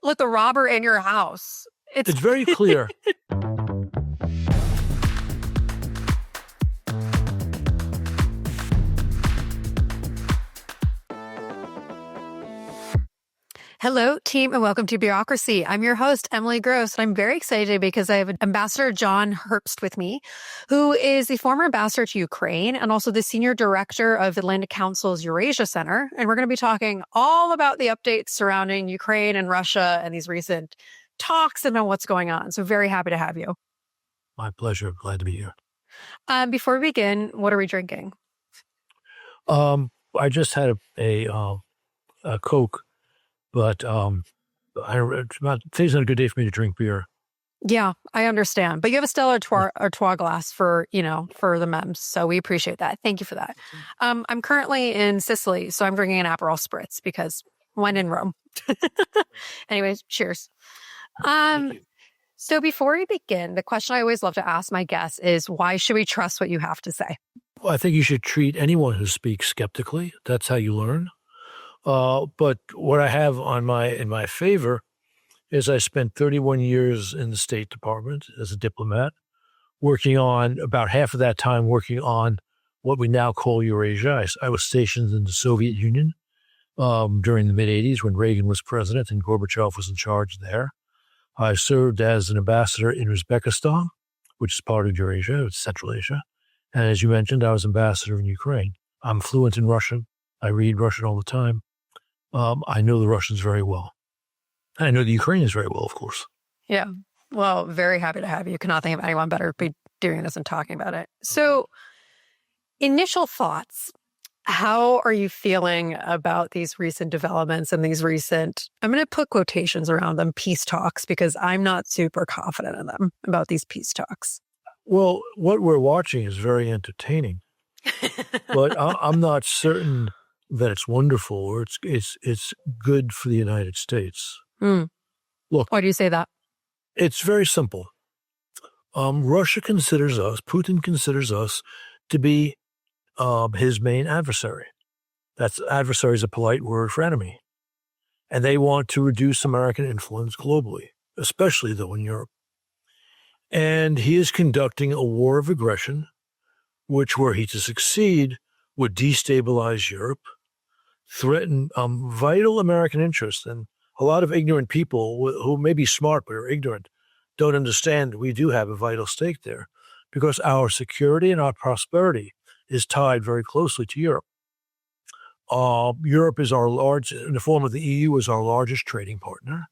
with a robber in your house. It's very clear. Hello, team, and welcome to Bureaucracy. I'm your host, Emily Gross, and I'm very excited because I have Ambassador John Herbst with me, who is the former ambassador to Ukraine and also the senior director of the Atlantic Council's Eurasia Center. And we're going to be talking all about the updates surrounding Ukraine and Russia and these recent talks and what's going on. So very happy to have you. My pleasure. Glad to be here. Before we begin, what are we drinking? I just had a Coke. But today's not a good day for me to drink beer. Yeah, I understand. But you have a Stella Artois glass for the memes. So we appreciate that. Thank you for that. I'm currently in Sicily, so I'm drinking an Aperol Spritz because when in Rome. Anyways, cheers. So before we begin, the question I always love to ask my guests is, why should we trust what you have to say? Well, I think you should treat anyone who speaks skeptically. That's how you learn. But what I have in my favor is I spent 31 years in the State Department as a diplomat, working on about half of that time working on what we now call Eurasia. I was stationed in the Soviet Union during the mid-'80s when Reagan was president and Gorbachev was in charge there. I served as an ambassador in Uzbekistan, which is part of Eurasia, it's Central Asia. And as you mentioned, I was ambassador in Ukraine. I'm fluent in Russian. I read Russian all the time. I know the Russians very well. I know the Ukrainians very well, of course. Yeah. Well, very happy to have you. Cannot think of anyone better to be doing this and talking about it. So, initial thoughts. How are you feeling about these recent developments and these recent, I'm going to put quotations around them, peace talks, because I'm not super confident in them about these peace talks? Well, what we're watching is very entertaining, but I'm not certain that it's wonderful or it's good for the United States. Look, why do you say that? It's very simple. Russia considers us, Putin considers us to be his main adversary. Adversary is a polite word for enemy. And they want to reduce American influence globally, especially though in Europe. And he is conducting a war of aggression, which were he to succeed would destabilize Europe, threaten vital American interests. And a lot of ignorant people who may be smart but are ignorant don't understand we do have a vital stake there because our security and our prosperity is tied very closely to Europe. Europe is in the form of the EU, is our largest trading partner.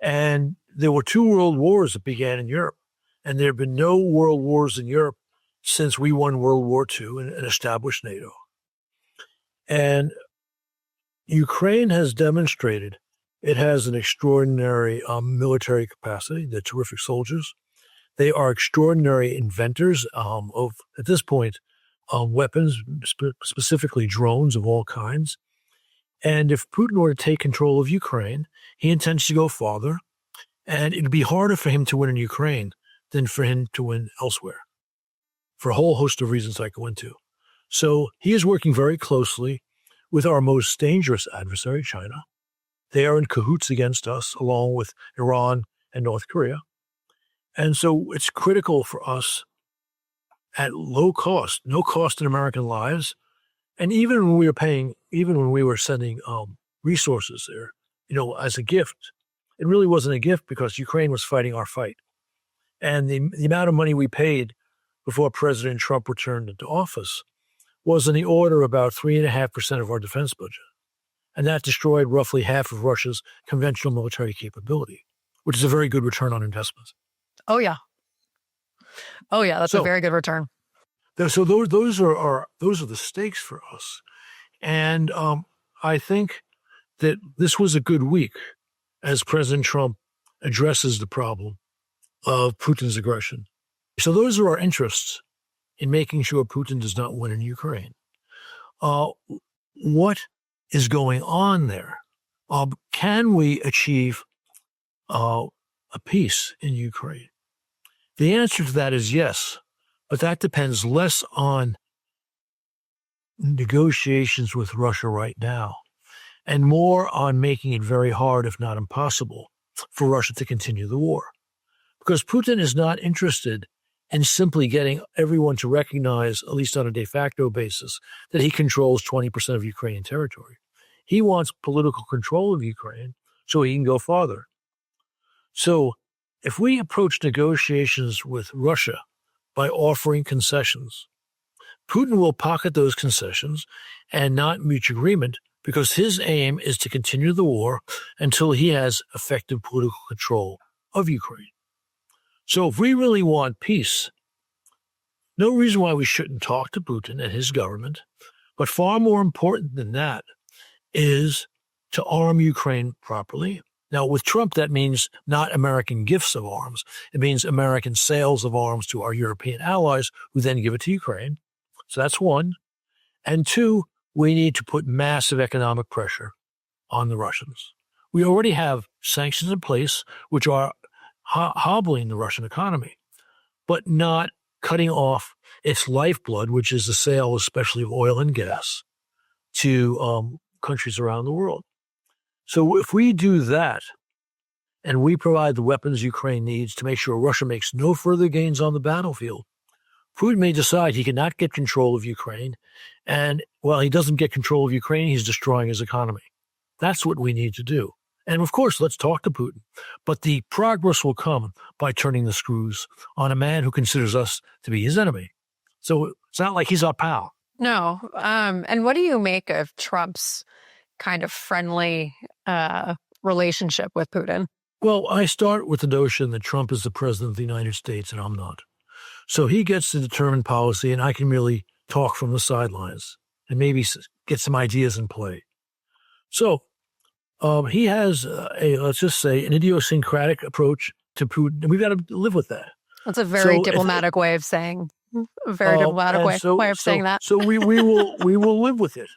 And there were 2 world wars that began in Europe. And there have been no world wars in Europe since we won World War II and established NATO. And Ukraine has demonstrated it has an extraordinary military capacity. They're terrific soldiers. They are extraordinary inventors of, at this point, weapons, specifically drones of all kinds. And if Putin were to take control of Ukraine, he intends to go farther. And it would be harder for him to win in Ukraine than for him to win elsewhere, for a whole host of reasons I go into. So he is working very closely with our most dangerous adversary, China. They are in cahoots against us, along with Iran and North Korea. And so it's critical for us at low cost, no cost in American lives. And even when we were sending resources there, as a gift, it really wasn't a gift because Ukraine was fighting our fight. And the amount of money we paid before President Trump returned into office was in the order of about 3.5% of our defense budget. And that destroyed roughly half of Russia's conventional military capability, which is a very good return on investment. Oh, yeah. That's a very good return. So those are the stakes for us. And I think that this was a good week as President Trump addresses the problem of Putin's aggression. So those are our interests in making sure Putin does not win in Ukraine. What is going on there? Can we achieve a peace in Ukraine? The answer to that is yes, but that depends less on negotiations with Russia right now and more on making it very hard, if not impossible, for Russia to continue the war. Because Putin is not interested in simply getting everyone to recognize, at least on a de facto basis, that he controls 20% of Ukrainian territory. He wants political control of Ukraine so he can go farther. So if we approach negotiations with Russia by offering concessions, Putin will pocket those concessions and not reach agreement because his aim is to continue the war until he has effective political control of Ukraine. So if we really want peace, no reason why we shouldn't talk to Putin and his government, but far more important than that is to arm Ukraine properly. Now, with Trump, that means not American gifts of arms. It means American sales of arms to our European allies who then give it to Ukraine. So that's one. And two, we need to put massive economic pressure on the Russians. We already have sanctions in place, which are hobbling the Russian economy, but not cutting off its lifeblood, which is the sale, especially of oil and gas, to countries around the world. So if we do that, and we provide the weapons Ukraine needs to make sure Russia makes no further gains on the battlefield, Putin may decide he cannot get control of Ukraine, and while he doesn't get control of Ukraine, he's destroying his economy. That's what we need to do. And of course, let's talk to Putin. But the progress will come by turning the screws on a man who considers us to be his enemy. So it's not like he's our pal. No. And what do you make of Trump's kind of friendly relationship with Putin? Well, I start with the notion that Trump is the president of the United States and I'm not. So he gets to determine policy and I can really talk from the sidelines and maybe get some ideas in play. So he has let's just say, an idiosyncratic approach to Putin, and we've got to live with that. That's a very diplomatic way of saying, way of saying that. So we will live with it.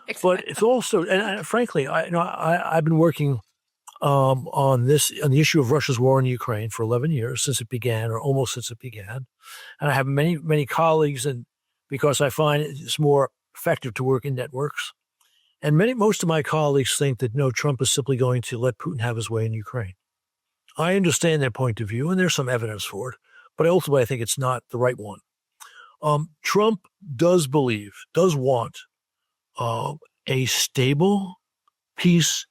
Exactly. But it's also, and frankly, I've been working on the issue of Russia's war in Ukraine for 11 years since it began, or almost since it began, and I have many colleagues, and because I find it's more effective to work in networks. And most of my colleagues think that no, Trump is simply going to let Putin have his way in Ukraine. I understand their point of view, and there's some evidence for it, but ultimately I think it's not the right one. Trump does want a stable peace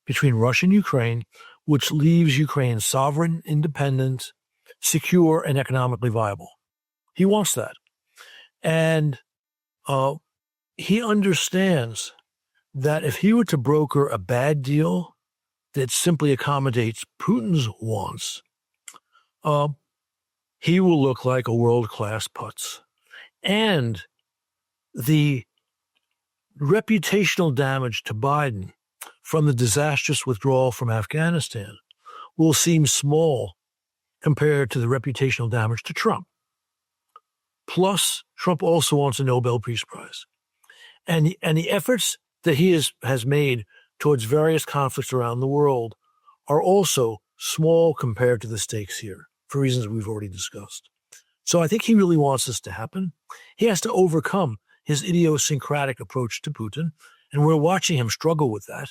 between Russia and Ukraine, which leaves Ukraine sovereign, independent, secure, and economically viable. He wants that. And he understands that if he were to broker a bad deal that simply accommodates Putin's wants, he will look like a world-class putz. And the reputational damage to Biden from the disastrous withdrawal from Afghanistan will seem small compared to the reputational damage to Trump. Plus, Trump also wants a Nobel Peace Prize. And the efforts that he has made towards various conflicts around the world are also small compared to the stakes here, for reasons we've already discussed. So I think he really wants this to happen. He has to overcome his idiosyncratic approach to Putin, and we're watching him struggle with that.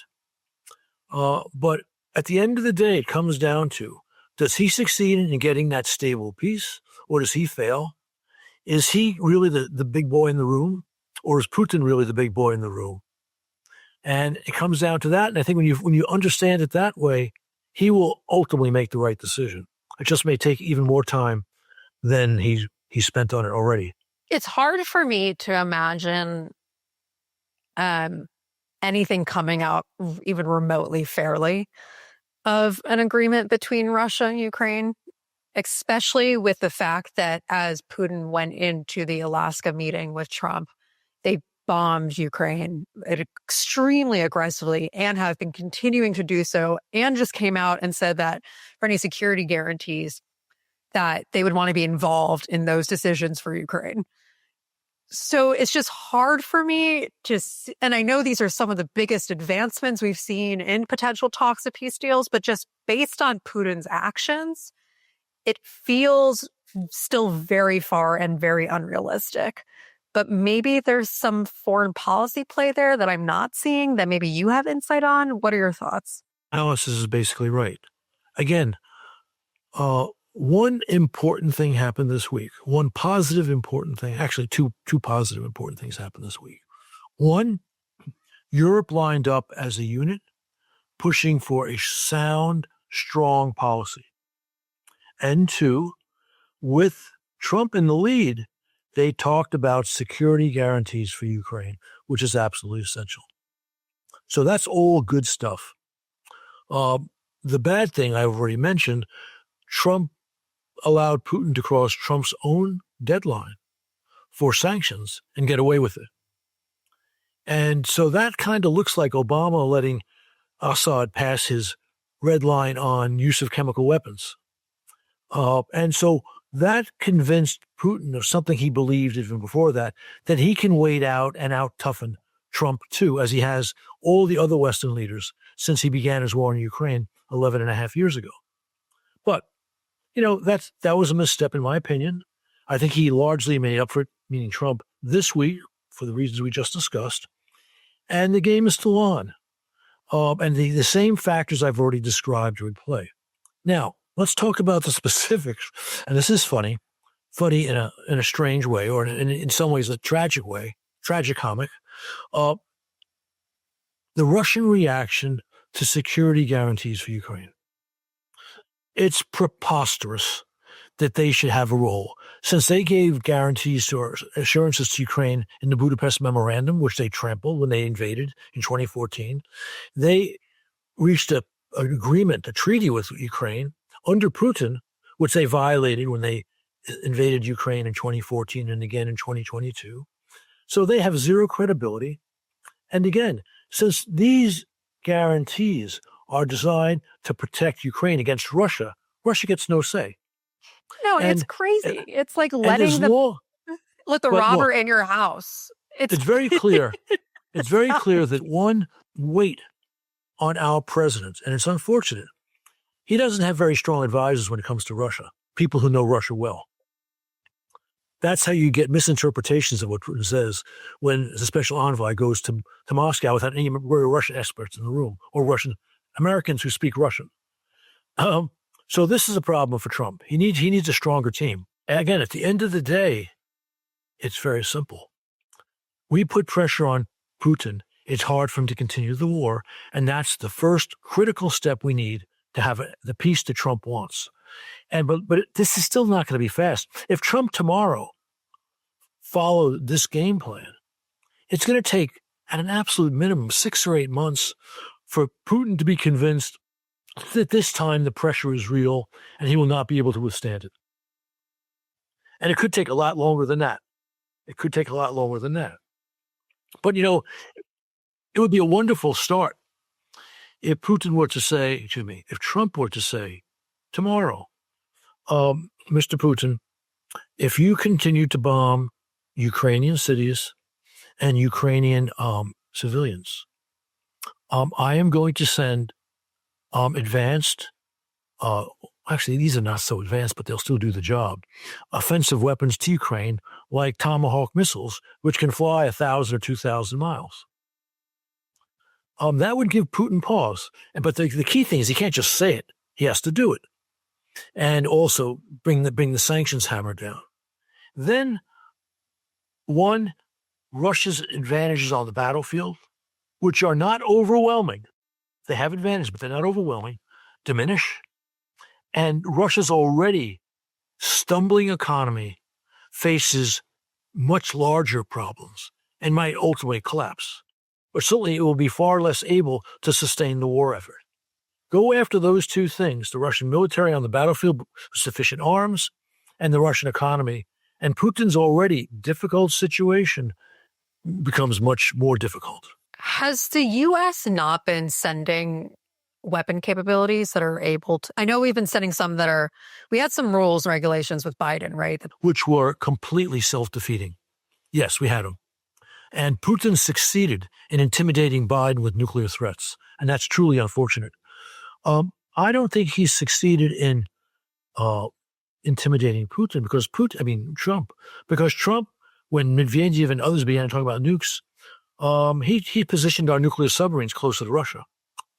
But at the end of the day, it comes down to, does he succeed in getting that stable peace, or does he fail? Is he really the big boy in the room, or is Putin really the big boy in the room? And it comes down to that. And I think when you understand it that way, he will ultimately make the right decision. It just may take even more time than he spent on it already. It's hard for me to imagine anything coming out even remotely fairly of an agreement between Russia and Ukraine, especially with the fact that as Putin went into the Alaska meeting with Trump, they bombed Ukraine extremely aggressively and have been continuing to do so, and just came out and said that for any security guarantees that they would want to be involved in those decisions for Ukraine. So it's just hard for me to see, and I know these are some of the biggest advancements we've seen in potential talks of peace deals, but just based on Putin's actions, it feels still very far and very unrealistic but maybe there's some foreign policy play there that I'm not seeing that maybe you have insight on. What are your thoughts? Alice is basically right. Again, one important thing happened this week. One positive important thing, actually two positive important things happened this week. One, Europe lined up as a unit, pushing for a sound, strong policy. And two, with Trump in the lead, they talked about security guarantees for Ukraine, which is absolutely essential. So that's all good stuff. The bad thing I've already mentioned, Trump allowed Putin to cross Trump's own deadline for sanctions and get away with it. And so that kind of looks like Obama letting Assad pass his red line on use of chemical weapons. And so that convinced Putin of something he believed even before that he can wait out and out-toughen Trump too, as he has all the other Western leaders since he began his war in Ukraine 11 and a half years ago. But, that was a misstep in my opinion. I think he largely made up for it, meaning Trump, this week for the reasons we just discussed. And the game is still on. And the same factors I've already described are in play. Now, let's talk about the specifics. And this is funny in a strange way, or in some ways a tragic way, tragicomic. The Russian reaction to security guarantees for Ukraine. It's preposterous that they should have a role, since they gave guarantees or assurances to Ukraine in the Budapest Memorandum, which they trampled when they invaded in 2014. They reached an agreement, a treaty with Ukraine under Putin, which they violated when they invaded Ukraine in 2014 and again in 2022. So they have zero credibility. And again, since these guarantees are designed to protect Ukraine against Russia, Russia gets no say. No, it's crazy. It's like letting let the robber in your house. It's very clear. It's very clear that one weight on our president, and it's unfortunate, he doesn't have very strong advisors when it comes to Russia, people who know Russia well. That's how you get misinterpretations of what Putin says when the special envoy goes to Moscow without any Russian experts in the room or Russian Americans who speak Russian. So this is a problem for Trump. He needs a stronger team. And again, at the end of the day, it's very simple. We put pressure on Putin. It's hard for him to continue the war. And that's the first critical step we need to have the peace that Trump wants. But this is still not going to be fast. If Trump tomorrow followed this game plan, it's going to take, at an absolute minimum, 6 or 8 months for Putin to be convinced that this time the pressure is real and he will not be able to withstand it. And it could take a lot longer than that. But, it would be a wonderful start if Putin were to say to me, if Trump were to say tomorrow, Mr. Putin, if you continue to bomb Ukrainian cities and Ukrainian civilians, I am going to send advanced, actually these are not so advanced, but they'll still do the job, offensive weapons to Ukraine like Tomahawk missiles, which can fly 1,000 or 2,000 miles. That would give Putin pause. But the key thing is he can't just say it. He has to do it. And also bring the sanctions hammer down. Then, one, Russia's advantages on the battlefield, which are not overwhelming. They have advantages, but they're not overwhelming, diminish. And Russia's already stumbling economy faces much larger problems and might ultimately collapse. But certainly it will be far less able to sustain the war effort. Go after those two things, the Russian military on the battlefield with sufficient arms and the Russian economy, and Putin's already difficult situation becomes much more difficult. Has the U.S. not been sending weapon capabilities that are able to, I know we've been sending some we had some rules and regulations with Biden, right? Which were completely self-defeating. Yes, we had them. And Putin succeeded in intimidating Biden with nuclear threats. And that's truly unfortunate. I don't think he succeeded in intimidating Trump, because Trump when Medvedev and others began talking about nukes, he positioned our nuclear submarines closer to Russia.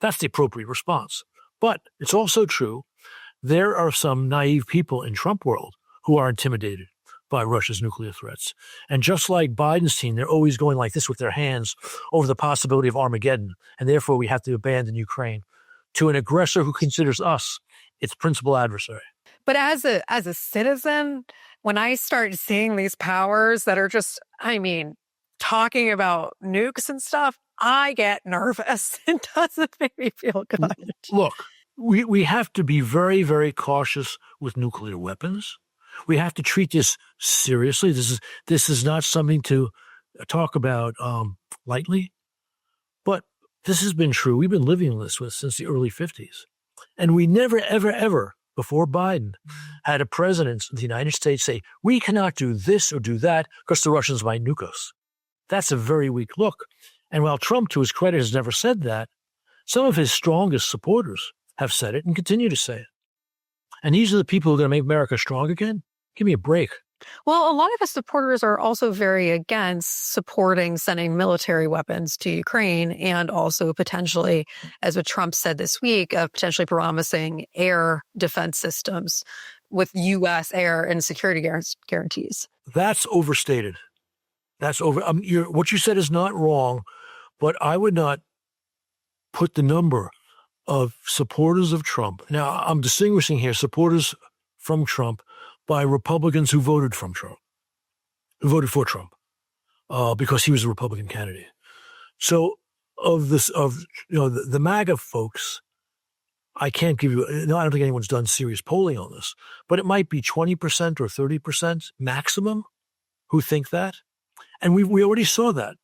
That's the appropriate response. But it's also true there are some naive people in Trump world who are intimidated by Russia's nuclear threats. And just like Biden's team, they're always going like this with their hands over the possibility of Armageddon. And therefore, we have to abandon Ukraine to an aggressor who considers us its principal adversary. But as a citizen, when I start seeing these powers that are just, talking about nukes and stuff, I get nervous. It doesn't make me feel good. Look, we have to be very, very cautious with nuclear weapons. We have to treat this seriously. This is not something to talk about lightly. But this has been true. We've been living this since the early 50s. And we never, ever, ever, before Biden, had a president of the United States say, we cannot do this or do that because the Russians might nuke us. That's a very weak look. And while Trump, to his credit, has never said that, some of his strongest supporters have said it and continue to say it. And these are the people who are going to make America strong again? Give me a break. Well, a lot of his supporters are also very against supporting sending military weapons to Ukraine and also potentially, as what Trump said this week, of potentially promising air defense systems with U.S. air and security guarantees. That's overstated. That's what you said is not wrong, but I would not put the number of supporters of Trump. Now, I'm distinguishing here supporters from Trump by Republicans who voted for Trump, because he was a Republican candidate. So the MAGA folks, I can't give you, I don't think anyone's done serious polling on this, but it might be 20% or 30% maximum who think that. And we already saw that,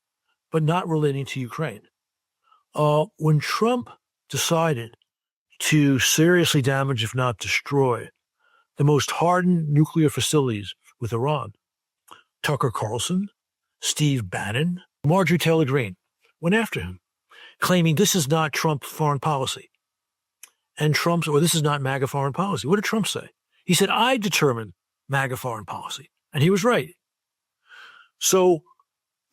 but not relating to Ukraine. When Trump decided to seriously damage, if not destroy, the most hardened nuclear facilities with Iran, Tucker Carlson, Steve Bannon, Marjorie Taylor Greene went after him, claiming this is not Trump foreign policy. And this is not MAGA foreign policy. What did Trump say? He said, I determine MAGA foreign policy. And he was right. So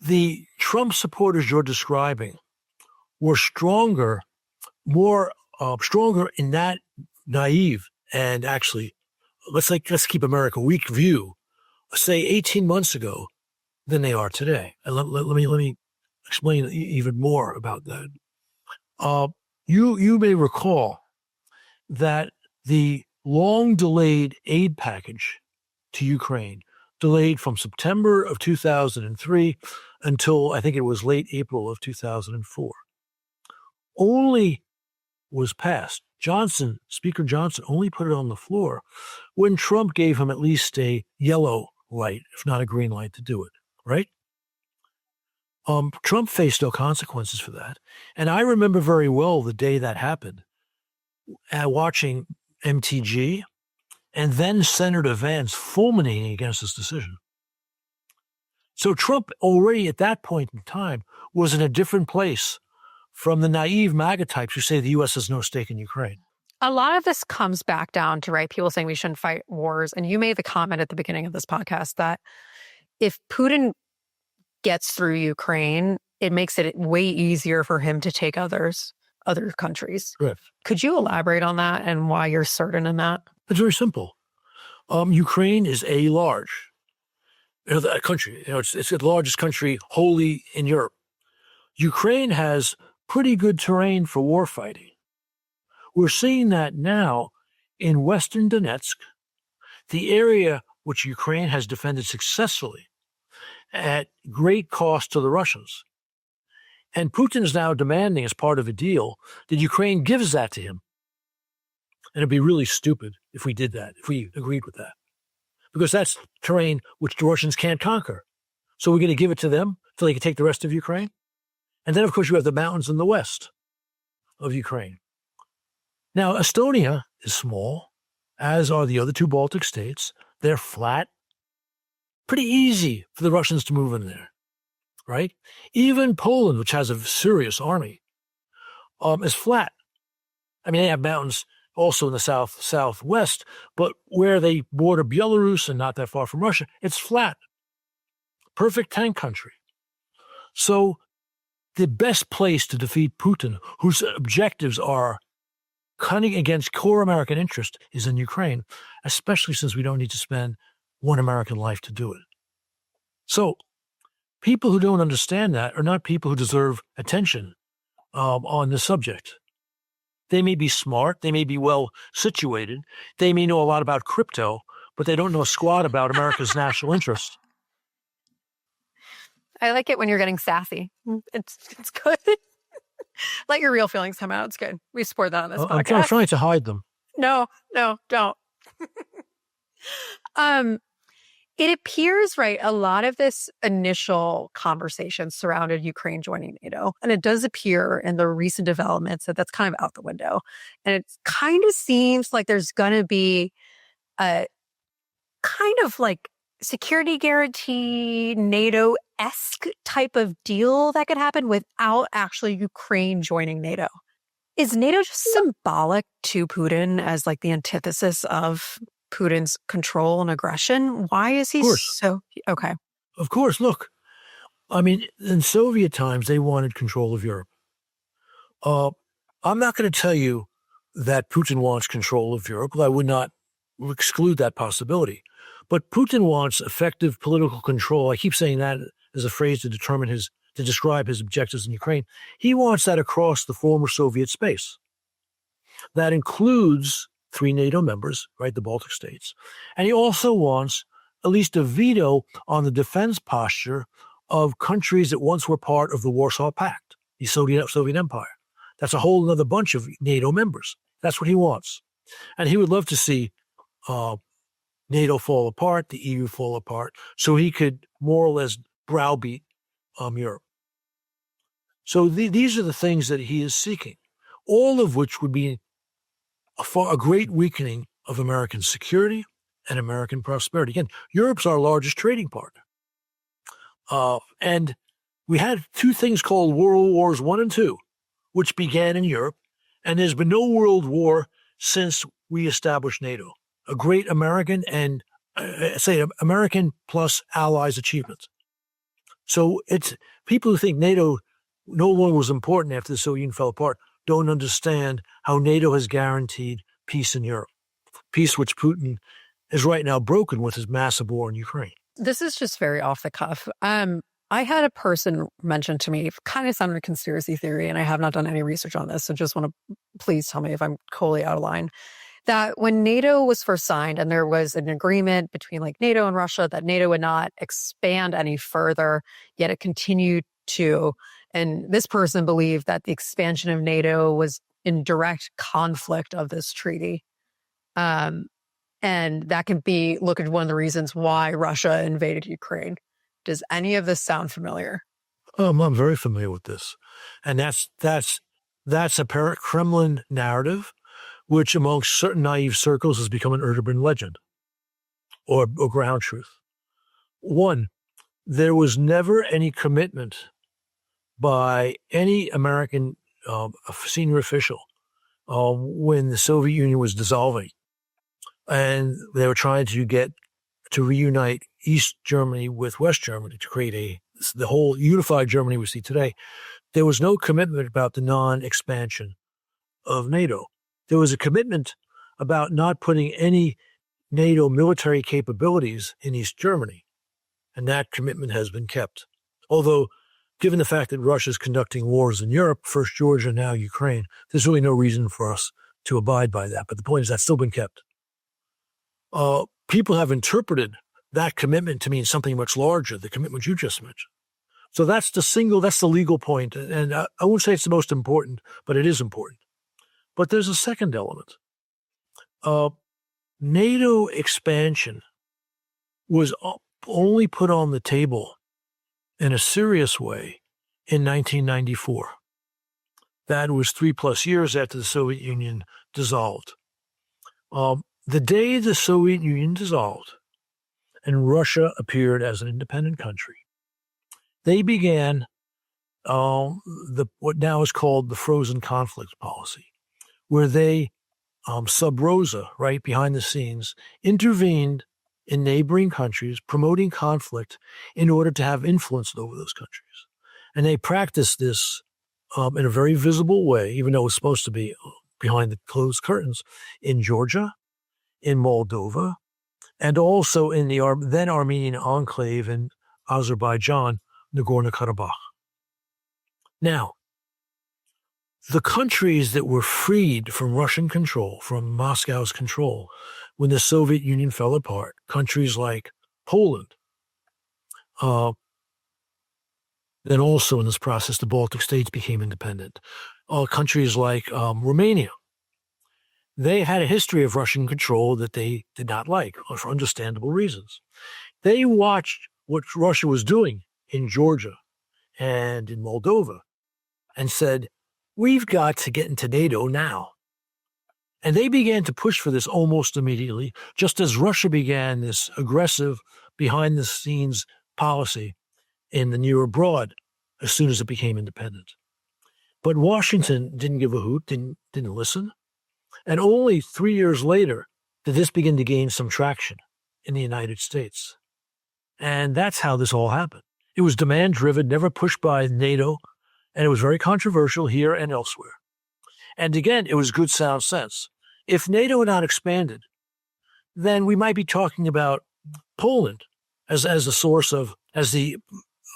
the Trump supporters you're describing were stronger in that naive and actually, let's keep America weak view, say 18 months ago than they are today. And let me explain even more about that. You may recall that the long-delayed aid package to Ukraine, delayed from September of 2003 until I think it was late April of 2004, only was passed. Speaker Johnson only put it on the floor when Trump gave him at least a yellow light, if not a green light, to do it, right? Trump faced no consequences for that. And I remember very well the day that happened, watching MTG and then Senator Vance fulminating against this decision. So Trump already at that point in time was in a different place from the naive MAGA types who say the U.S. has no stake in Ukraine. A lot of this comes back down to, right, people saying we shouldn't fight wars. And you made the comment at the beginning of this podcast that if Putin gets through Ukraine, it makes it way easier for him to take other countries. Right. Could you elaborate on that and why you're certain in that? It's very simple. Ukraine is a large country. It's the largest country wholly in Europe. Ukraine has pretty good terrain for war fighting. We're seeing that now in Western Donetsk, the area which Ukraine has defended successfully at great cost to the Russians. And Putin is now demanding, as part of a deal, that Ukraine gives that to him. And it'd be really stupid if we did that, if we agreed with that. Because that's terrain which the Russians can't conquer. So we're going to give it to them so they can take the rest of Ukraine? And then, of course, you have the mountains in the west of Ukraine. Now, Estonia is small, as are the other two Baltic states. They're flat. Pretty easy for the Russians to move in there, right? Even Poland, which has a serious army, is flat. I mean, they have mountains also in the southwest, but where they border Belarus and not that far from Russia, it's flat. perfect tank country. So the best place to defeat Putin, whose objectives are cutting against core American interest, is in Ukraine, especially since we don't need to spend one American life to do it. So people who don't understand that are not people who deserve attention on this subject. They may be smart, they may be well situated, they may know a lot about crypto, but they don't know a squat about America's national interests. I like it when you're getting sassy. It's good. Let your real feelings come out. It's good. We support that on this podcast. I'm trying to hide them. No, don't. It appears, right, a lot of this initial conversation surrounded Ukraine joining NATO. And it does appear in the recent developments that that's kind of out the window. And it kind of seems like there's going to be a kind of like security guarantee, NATO-esque type of deal that could happen without actually Ukraine joining NATO. Is NATO just symbolic to Putin as like the antithesis of Putin's control and aggression? Why is he so... Okay. Of course. Look, I mean, in Soviet times, they wanted control of Europe. I'm not going to tell you that Putin wants control of Europe. I would not exclude that possibility. But Putin wants effective political control. I keep saying that as a phrase to describe his objectives in Ukraine. He wants that across the former Soviet space. That includes 3 NATO members, right, the Baltic states. And he also wants at least a veto on the defense posture of countries that once were part of the Warsaw Pact, the Soviet Empire. That's a whole other bunch of NATO members. That's what he wants. And he would love to see NATO fall apart, the EU fall apart, so he could more or less browbeat Europe. So these are the things that he is seeking, all of which would be a great weakening of American security and American prosperity. Again, Europe's our largest trading partner. And we had 2 things called World Wars I and II, which began in Europe, and there's been no world war since we established NATO. A great American and, American plus allies achievement. So it's people who think NATO no longer was important after the Soviet Union fell apart don't understand how NATO has guaranteed peace in Europe, peace which Putin is right now broken with his massive war in Ukraine. This is just very off the cuff. I had a person mention to me, kind of sounded a conspiracy theory, and I have not done any research on this, so just want to please tell me if I'm totally out of line, that when NATO was first signed and there was an agreement between like NATO and Russia that NATO would not expand any further, yet it continued to. And this person believed that the expansion of NATO was in direct conflict of this treaty. And that can be, look at one of the reasons why Russia invaded Ukraine. Does any of this sound familiar? I'm very familiar with this. And that's a Kremlin narrative, which amongst certain naive circles has become an urban legend or ground truth. One, there was never any commitment by any American senior official when the Soviet Union was dissolving and they were trying to reunite East Germany with West Germany to create the whole unified Germany we see today. There was no commitment about the non-expansion of NATO. There was a commitment about not putting any NATO military capabilities in East Germany, and that commitment has been kept. Although, given the fact that Russia is conducting wars in Europe, first Georgia, now Ukraine, there's really no reason for us to abide by that. But the point is that's still been kept. People have interpreted that commitment to mean something much larger, the commitment you just mentioned. So that's the legal point. And I won't say it's the most important, but it is important. But there's a second element. NATO expansion was only put on the table in a serious way in 1994. That was 3+ years after the Soviet Union dissolved. The day the Soviet Union dissolved and Russia appeared as an independent country, they began what now is called the frozen conflict policy, where they, sub rosa, right behind the scenes, intervened in neighboring countries, promoting conflict in order to have influence over those countries. And they practiced this in a very visible way, even though it was supposed to be behind the closed curtains, in Georgia, in Moldova, and also in the then Armenian enclave in Azerbaijan, Nagorno-Karabakh. Now, the countries that were freed from Russian control, from Moscow's control, when the Soviet Union fell apart, countries like Poland, then also in this process, the Baltic states became independent. Countries like Romania, they had a history of Russian control that they did not like, for understandable reasons. They watched what Russia was doing in Georgia and in Moldova and said, we've got to get into NATO now. And they began to push for this almost immediately, just as Russia began this aggressive, behind-the-scenes policy in the near abroad as soon as it became independent. But Washington didn't give a hoot, didn't listen. And only 3 years later did this begin to gain some traction in the United States. And that's how this all happened. It was demand-driven, never pushed by NATO, and it was very controversial here and elsewhere. And again, it was good sound sense. If NATO had not expanded, then we might be talking about Poland as a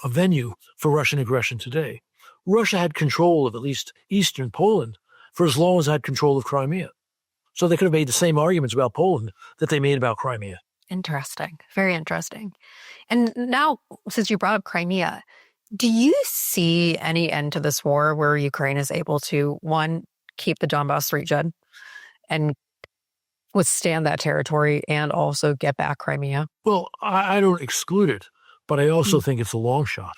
venue for Russian aggression today. Russia had control of at least eastern Poland for as long as it had control of Crimea. So they could have made the same arguments about Poland that they made about Crimea. Interesting. Very interesting. And now, since you brought up Crimea, do you see any end to this war where Ukraine is able to, one, keep the Donbas region and withstand that territory and also get back Crimea? Well, I don't exclude it, but I also think it's a long shot.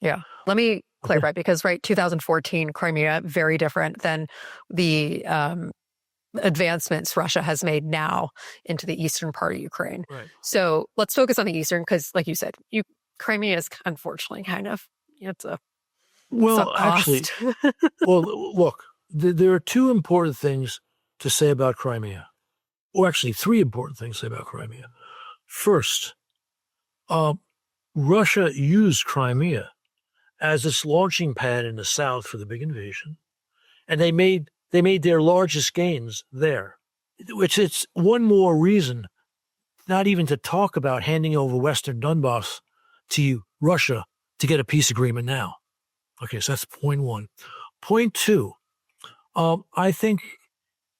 Yeah. Let me clarify, because 2014, Crimea, very different than the advancements Russia has made now into the eastern part of Ukraine. Right. So let's focus on the eastern, because like you said, Crimea is unfortunately kind of, it's a actually, look, there are two important things to say about Crimea, or actually three important things to say about Crimea. First, Russia used Crimea as its launching pad in the south for the big invasion, and they made their largest gains there, which it's one more reason not even to talk about handing over Western Donbass to Russia to get a peace agreement now. Okay, so that's point one. Point two, I think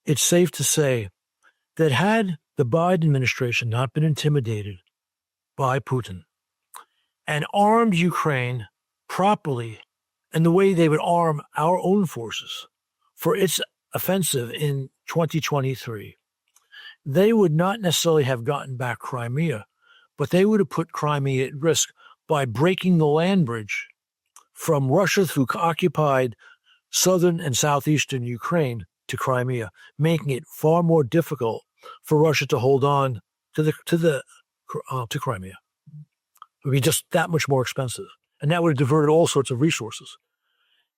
it's safe to say that had the Biden administration not been intimidated by Putin and armed Ukraine properly in the way they would arm our own forces for its offensive in 2023, they would not necessarily have gotten back Crimea, but they would have put Crimea at risk by breaking the land bridge from Russia through occupied southern and southeastern Ukraine to Crimea, making it far more difficult for Russia to hold on to Crimea. It would be just that much more expensive, and that would have diverted all sorts of resources.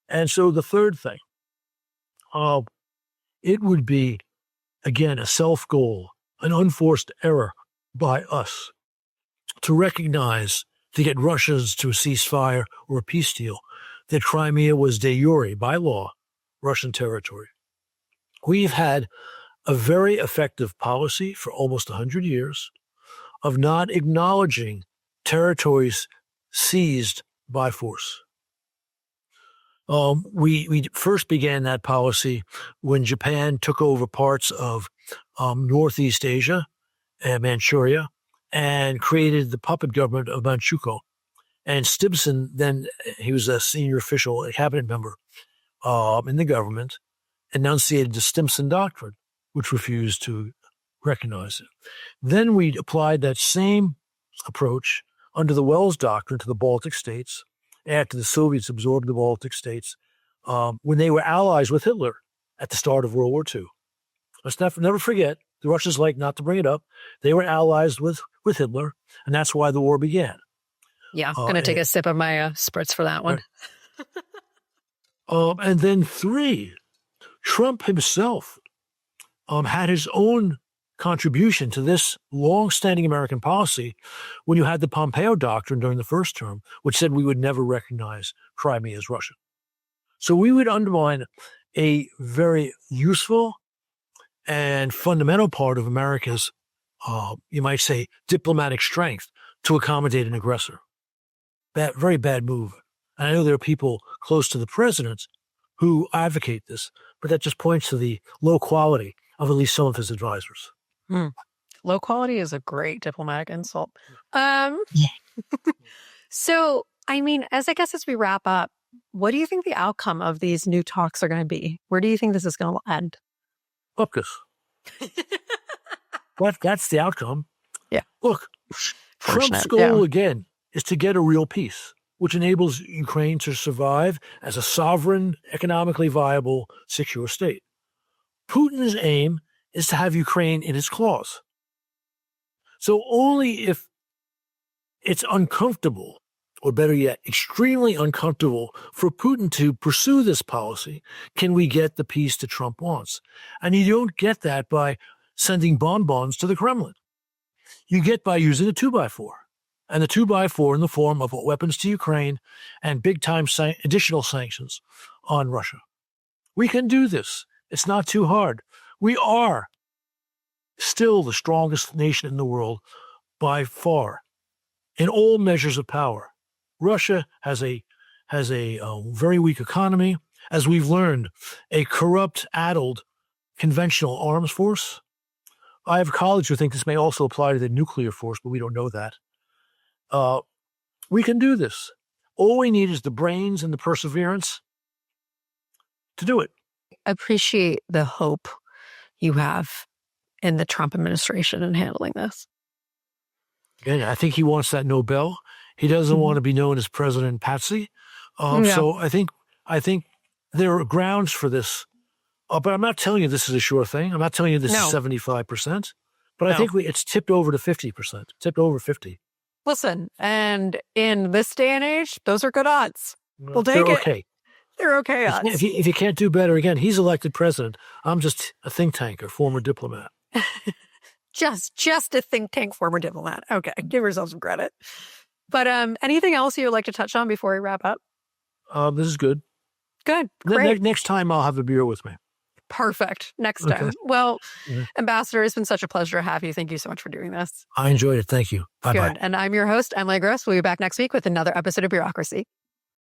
And so the third thing, it would be, again, a self-goal, an unforced error by us to recognize, to get Russians to a ceasefire or a peace deal, that Crimea was de jure, by law, Russian territory. We've had a very effective policy for almost 100 years of not acknowledging territories seized by force. We first began that policy when Japan took over parts of Northeast Asia and Manchuria and created the puppet government of Manchukuo. And Stimson, then he was a senior official, a cabinet member in the government, enunciated the Stimson Doctrine, which refused to recognize it. Then we applied that same approach under the Wells Doctrine to the Baltic states after the Soviets absorbed the Baltic states when they were allies with Hitler at the start of World War II. Let's never forget, the Russians like not to bring it up, they were allies with Hitler, and that's why the war began. Yeah, I'm going to take a sip of my spritz for that one. Right. And then three, Trump himself had his own contribution to this long-standing American policy when you had the Pompeo Doctrine during the first term, which said we would never recognize Crimea as Russian. So we would undermine a very useful and fundamental part of America's, you might say, diplomatic strength to accommodate an aggressor. Very bad move. And I know there are people close to the president who advocate this, but that just points to the low quality of at least some of his advisors. Low quality is a great diplomatic insult. So, I mean, as we wrap up, what do you think the outcome of these new talks are going to be? Where do you think this is going to end? Upkus. That's the outcome. Yeah. Look, Trump's goal again is to get a real peace, which enables Ukraine to survive as a sovereign, economically viable, secure state. Putin's aim is to have Ukraine in his claws. So only if it's uncomfortable, or better yet, extremely uncomfortable for Putin to pursue this policy, can we get the peace that Trump wants. And you don't get that by sending bonbons to the Kremlin. You get by using a 2x4. And the 2x4 in the form of weapons to Ukraine and big-time additional sanctions on Russia. We can do this. It's not too hard. We are still the strongest nation in the world by far in all measures of power. Russia has a very weak economy, as we've learned, a corrupt, addled conventional arms force. I have colleagues who think this may also apply to the nuclear force, but we don't know that. We can do this. All we need is the brains and the perseverance to do it. I appreciate the hope you have in the Trump administration in handling this. And I think he wants that Nobel. He doesn't want to be known as President Patsy. So I think there are grounds for this. But I'm not telling you this is a sure thing. I'm not telling you this is 75%. But I think it's tipped over to 50%, tipped over 50%. Listen, and in this day and age, those are good odds. We'll take it. Okay. They're okay odds. If you can't do better, again, he's elected president. I'm just a think tanker, former diplomat. just a think tank, former diplomat. Okay, give yourself some credit. But anything else you would like to touch on before we wrap up? This is good. Good. Great. Next time I'll have a beer with me. Perfect. Next time. Well, Ambassador, it's been such a pleasure to have you. Thank you so much for doing this. I enjoyed it. Thank you. Bye-bye. Good. And I'm your host, Emily Gross. We'll be back next week with another episode of Bureaucracy.